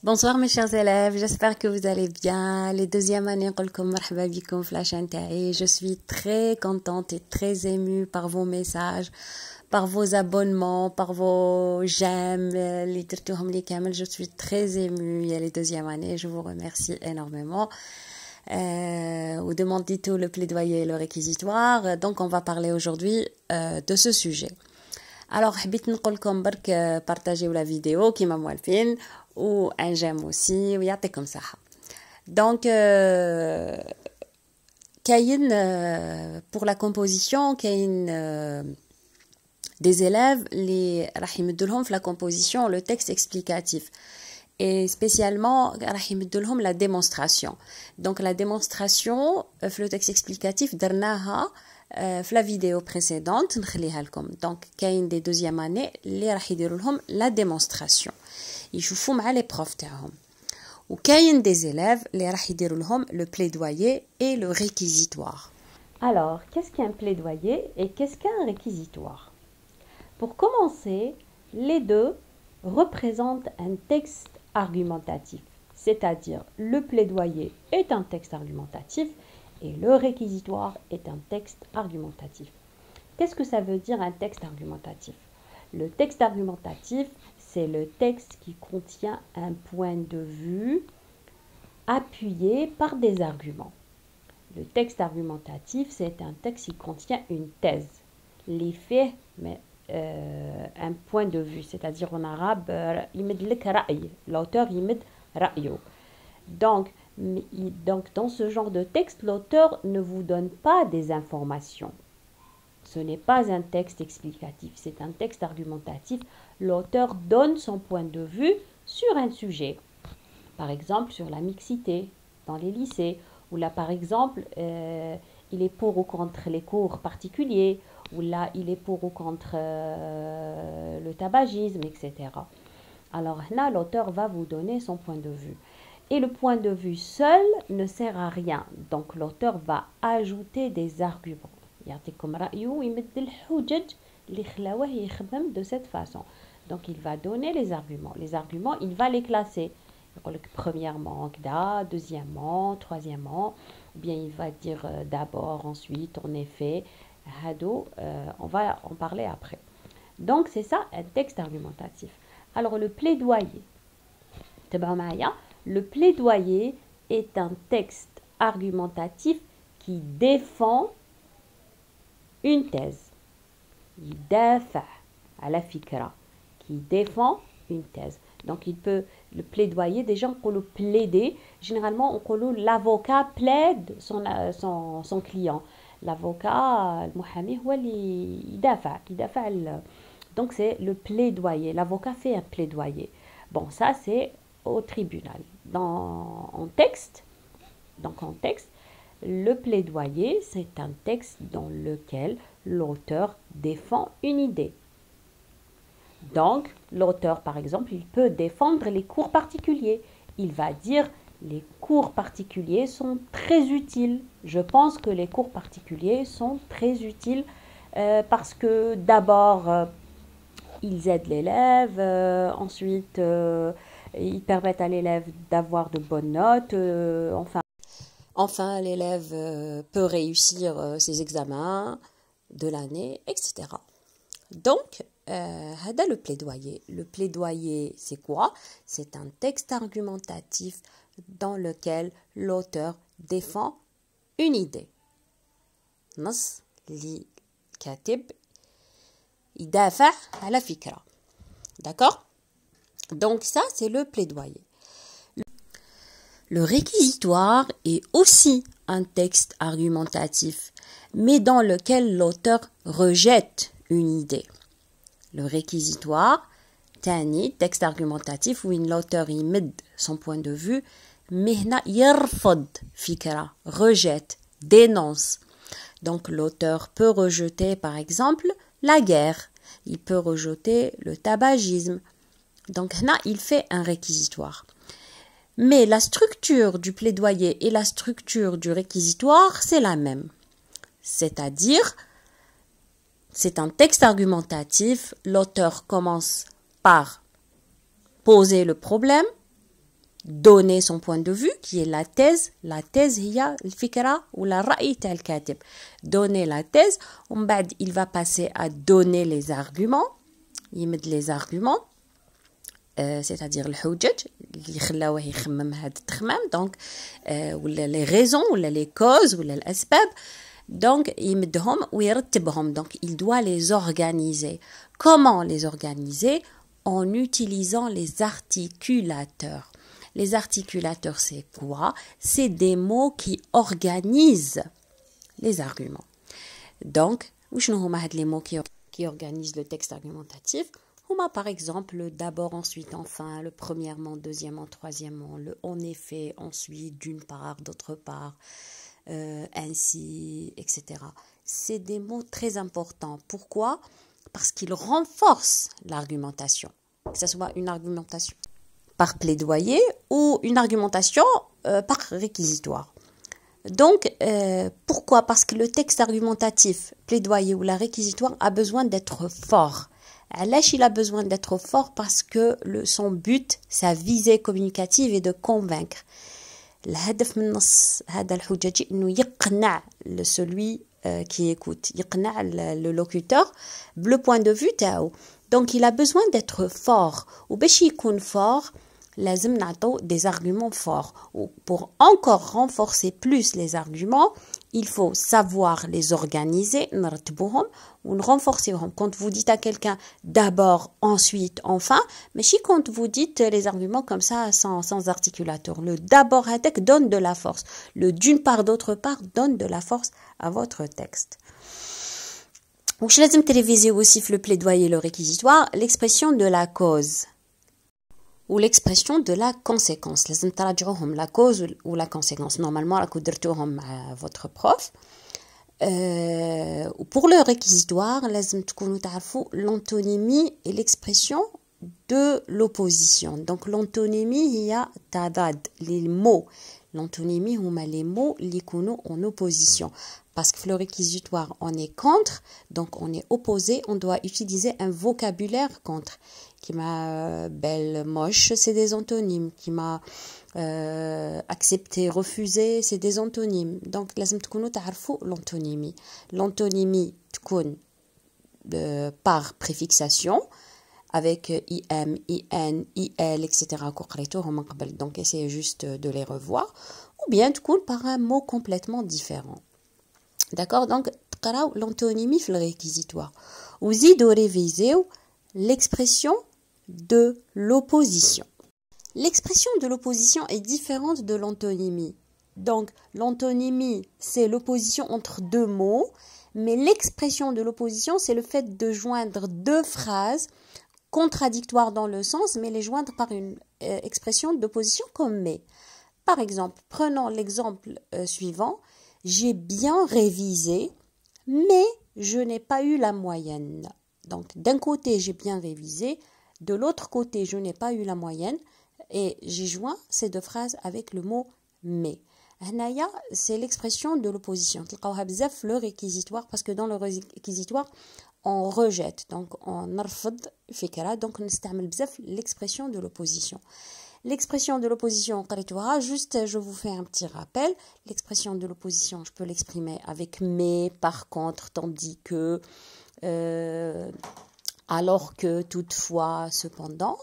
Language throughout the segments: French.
Bonsoir mes chers élèves, j'espère que vous allez bien. Les deuxièmes années, marhaba bikoum fi la chaîne ta'i. Je suis très contente et très émue par vos messages, par vos abonnements, par vos j'aime, les dirtouhom li kamel. Je suis très émue. Il y a les deuxièmes années, je vous remercie énormément. Ou demandez tout le plaidoyer et le réquisitoire. Donc on va parler aujourd'hui de ce sujet. Alors, حبيت نقول لكم برك بارطاجيو la vidéo كيما موالفين و un j'aime aussi ويعطيكم صحة. Donc كاين pour la composition كاين des élèves اللي راح يمدوا لهم في la composition le texte explicatif et spécialement راح يمدوا لهم la démonstration. Donc la démonstration في le texte explicatif درناها في la vidéo précédente نخليها لكم. Donc كاين des deuxième année اللي راح يديروا لهم la démonstration يشوفوا مع les profs تاعهم وكاين des élèves اللي راح يديروا لهم le plaidoyer et le réquisitoire. Alors, qu'est-ce qu'un plaidoyer et qu'est-ce qu'un réquisitoire? Pour commencer, les deux représentent un texte argumentatif, c'est-à-dire le plaidoyer est un texte argumentatif et le réquisitoire est un texte argumentatif. Qu'est-ce que ça veut dire un texte argumentatif? Le texte argumentatif, c'est le texte qui contient un point de vue appuyé par des arguments. Le texte argumentatif, c'est un texte qui contient une thèse. Les faits, mais un point de vue, c'est-à-dire en arabe, l'auteur يمد رأيه. Donc, dans ce genre de texte, l'auteur ne vous donne pas des informations. Ce n'est pas un texte explicatif, c'est un texte argumentatif. L'auteur donne son point de vue sur un sujet. Par exemple, sur la mixité dans les lycées. Ou là, par exemple, il est pour ou contre les cours particuliers. Ou là, il est pour ou contre le tabagisme, etc. Alors là, l'auteur va vous donner son point de vue. Et le point de vue seul ne sert à rien. Donc l'auteur va ajouter des arguments. De cette façon. Donc il va donner les arguments. Les arguments, il va les classer. Premièrement, deuxièmement, troisièmement. Ou bien il va dire d'abord, ensuite, en effet. On va en parler après. Donc c'est ça un texte argumentatif. Alors le plaidoyer. Le plaidoyer est un texte argumentatif qui défend une thèse. Qui défend une thèse. Donc il peut, le plaidoyer, déjà on peut le plaider. Généralement on peut l'avocat plaide son client. L'avocat, le muhami, donc c'est le plaidoyer. L'avocat fait un plaidoyer. Bon, ça c'est au tribunal. En texte, le plaidoyer, c'est un texte dans lequel l'auteur défend une idée. Donc, l'auteur, par exemple, il peut défendre les cours particuliers. Il va dire, les cours particuliers sont très utiles. Je pense que les cours particuliers sont très utiles parce que d'abord, ils aident l'élève, ensuite, ils permettent à l'élève d'avoir de bonnes notes, enfin l'élève peut réussir ses examens de l'année, etc. Donc, hada le plaidoyer. Le plaidoyer, c'est quoi? C'est un texte argumentatif dans lequel l'auteur défend une idée. Nas li katib يدافع على فكرة. D'accord? Donc ça, c'est le plaidoyer. Le réquisitoire est aussi un texte argumentatif, mais dans lequel l'auteur rejette une idée. Le réquisitoire, tani, texte argumentatif où l'auteur y met son point de vue, mais يرفض فكرة, rejette, dénonce. Donc l'auteur peut rejeter par exemple la guerre, il peut rejeter le tabagisme. Donc là, il fait un réquisitoire. Mais la structure du plaidoyer et la structure du réquisitoire, c'est la même. C'est-à-dire, c'est un texte argumentatif. L'auteur commence par poser le problème. donner son point de vue qui est la thèse هي الفكرة ولا الرأي تاع الكاتب. Donner la thèse ومن بعد il va passer à donner les arguments, يمد les arguments, c'est-à-dire الحجج اللي خلاوه يخمم هذا التخمام, donc ولا les raisons ولا les causes ولا الأسباب. Donc يمدهم ويرتبهم, donc il doit les organiser. Comment les organiser? En utilisant les articulateurs. Les articulateurs, c'est quoi? C'est des mots qui organisent les arguments. Donc, وشنو هما هاد les mots qui organisent le texte argumentatif? هما par exemple le d'abord, ensuite, enfin, le premièrement, deuxièmement, troisièmement, le en effet, ensuite, d'une part, d'autre part, ainsi, etc. C'est des mots très importants. Pourquoi? Parce qu'ils renforcent l'argumentation. Que ce soit une argumentation par plaidoyer ou une argumentation par réquisitoire. Donc, pourquoi? Parce que le texte argumentatif, plaidoyer ou la réquisitoire a besoin d'être fort. علاش il a besoin d'être fort? Parce que son but, sa visée communicative est de convaincre. الهدف من نص هذا الحجاجي إنه يقنع celui qui écoute, يقنع le locuteur le point de vue تاعو. Donc il a besoin d'être fort. وباش يكون fort لازم نعطو des arguments forts. Pour encore renforcer plus les arguments, il faut savoir les organiser, نرتبوهم ونrenforcerهم. Quand vous dites à quelqu'un d'abord, ensuite, enfin, mais si quand vous dites les arguments comme ça sans articulateur, le d'abord هذاك donne de la force, le d'une part d'autre part donne de la force à votre texte. واش لازم تريفيزيو aussi في le plaidoyer le réquisitoire? L'expression de la cause ou l'expression de la conséquence. لازم تراجعوهم la cause ou la conséquence. Normalement راكو درتوهم مع votre prof. Pour le réquisitoire, لازم تكونوا تعرفوا l'antonymie et l'expression de l'opposition. Donc l'antonymie هي تعداد les mots. L'antonymie هما les mots اللي يكونوا en opposition. Parce que le réquisitoire, on est contre, donc on est opposé, on doit utiliser un vocabulaire contre. Qui m'a belle, moche, c'est des antonymes. Qui m'a accepté, refusé, c'est des antonymes. Donc, لازم تكونوا تعرفوا l'antonymie. L'antonymie تكون par préfixation avec im, in, il, etc. Donc, essayez juste de les revoir. Ou bien تكون par un mot complètement différent. D'accord? Donc, تقراو l'antonymie في le réquisitoire. وزيدوا réviséو l'expression de l'opposition. L'expression de l'opposition est différente de l'antonymie. Donc, l'antonymie, c'est l'opposition entre deux mots, mais l'expression de l'opposition, c'est le fait de joindre deux phrases contradictoires dans le sens, mais les joindre par une expression d'opposition comme mais. Par exemple, prenons l'exemple suivant. J'ai bien révisé, mais je n'ai pas eu la moyenne. Donc, d'un côté, j'ai bien révisé. De l'autre côté, je n'ai pas eu la moyenne et j'ai joint ces deux phrases avec le mot mais. هنايا, c'est l'expression de l'opposition. تلقاوها بزاف le réquisitoire parce que dans le réquisitoire, on rejette. Donc, on نرفض فكرة. Donc, نستعمل بزاف l'expression de l'opposition. L'expression de l'opposition, juste, je vous fais un petit rappel. L'expression de l'opposition, je peux l'exprimer avec mais, par contre, tandis que, alors que, toutefois, cependant,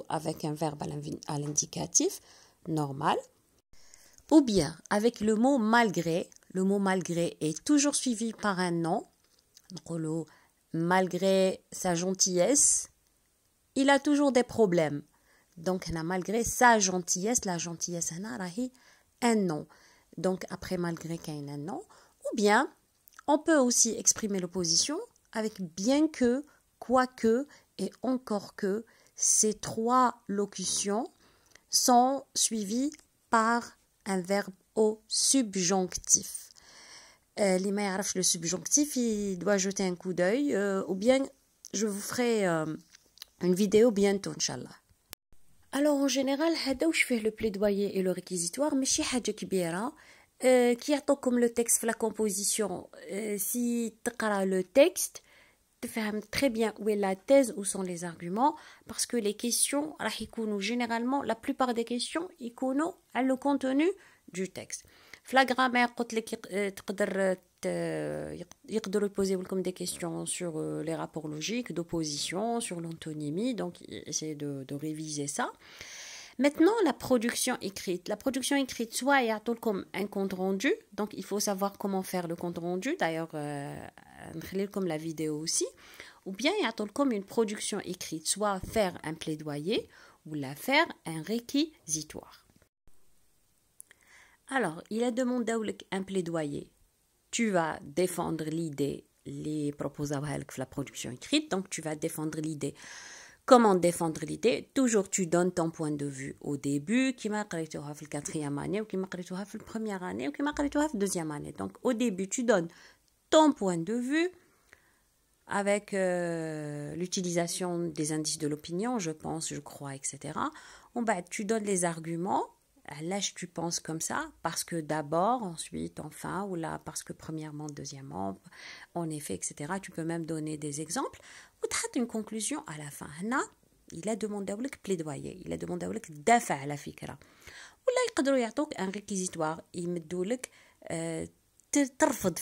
avec un verbe à l'indicatif, normal. Ou bien, avec le mot malgré. Le mot malgré est toujours suivi par un nom. Malgré sa gentillesse, il a toujours des problèmes. Donc, malgré sa gentillesse, la gentillesse, un nom. Donc, après malgré qu'il y a un nom. Ou bien, on peut aussi exprimer l'opposition avec bien que, quoique et encore que. Ces trois locutions sont suivies par un verbe au subjonctif. Les ما يعرفش le subjonctif, il doit jeter un coup d'œil. Ou bien, je vous ferai une vidéo bientôt, Inch'Allah. Alors, en général, هذا وش فيه le plaidoyer et le réquisitoire ماشي حاجة كبيرة. كي يعطوكم le texte في la composition, si تقرا le texte, تفهم très bien où est la thèse, où sont les arguments, parce que les questions, راح يكونوا généralement, la plupart des questions, يكونوا على le contenu du texte. في la grammaire, قلت لك تقدر يقدروا يposer لكم des questions sur les rapports logiques d'opposition, sur l'antonymie, donc essayez de réviser ça. Maintenant, la production écrite. La production écrite, soit il y a tout comme un compte rendu, donc il faut savoir comment faire le compte rendu, d'ailleurs, comme la vidéo aussi, ou bien il y a tout comme une production écrite, soit faire un plaidoyer, ou la faire un réquisitoire. Alors, il a demandé un plaidoyer. Tu vas défendre l'idée, les proposés avec la production écrite, donc tu vas défendre l'idée. Comment défendre l'idée? Toujours tu donnes ton point de vue au début, qui m'a قريتوها في la 4e année, ou qui m'a قريتوها في la première année, ou qui m'a قريتوها في la 2e année. Donc au début tu donnes ton point de vue avec l'utilisation des indices de l'opinion, je pense, je crois, etc. Tu donnes les arguments. Là, tu penses comme ça, parce que d'abord, ensuite, enfin, ou là, parce que premièrement, deuxièmement, en effet, etc. Tu peux même donner des exemples. Ou tu as une conclusion à la fin. Là, il a demandé à vous plaidoyer, il a demandé à vous dafa à la fikra. Ou là, يقدروا يعطوك un réquisitoire, يمدوا لك ترفض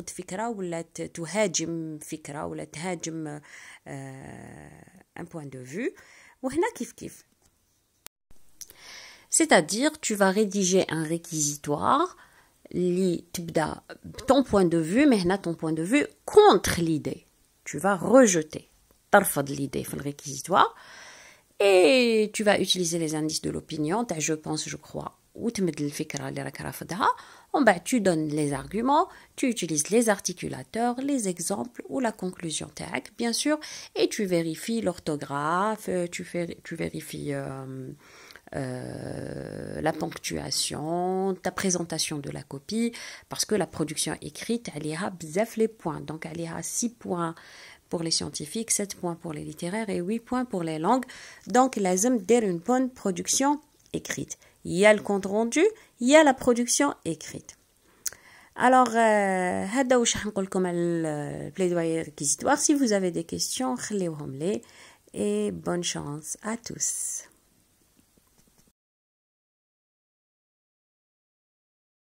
فكرة ولا تهاجم فكرة ولا تهاجم un point de vue. وهنا كيف C'est-à-dire, tu vas rédiger un réquisitoire, ton point de vue, mais ton point de vue contre l'idée. Tu vas rejeter, tarfad l'idée, le réquisitoire, et tu vas utiliser les indices de l'opinion, je pense, je crois, ou tu donnes les arguments, tu utilises les articulateurs, les exemples ou la conclusion tag, bien sûr, et tu vérifies l'orthographe, tu vérifies la ponctuation, ta présentation de la copie, parce que la production écrite, elle ira bzaf les points. Donc, elle ira 6 points pour les scientifiques, 7 points pour les littéraires et 8 points pour les langues. Donc, lazem dire une bonne production écrite. Il y a le compte rendu, il y a la production écrite. Alors, هذا واش حنقول لكم على البليدوير réquisitoire. Si vous avez des questions, خليوهم لي et bonne chance à tous.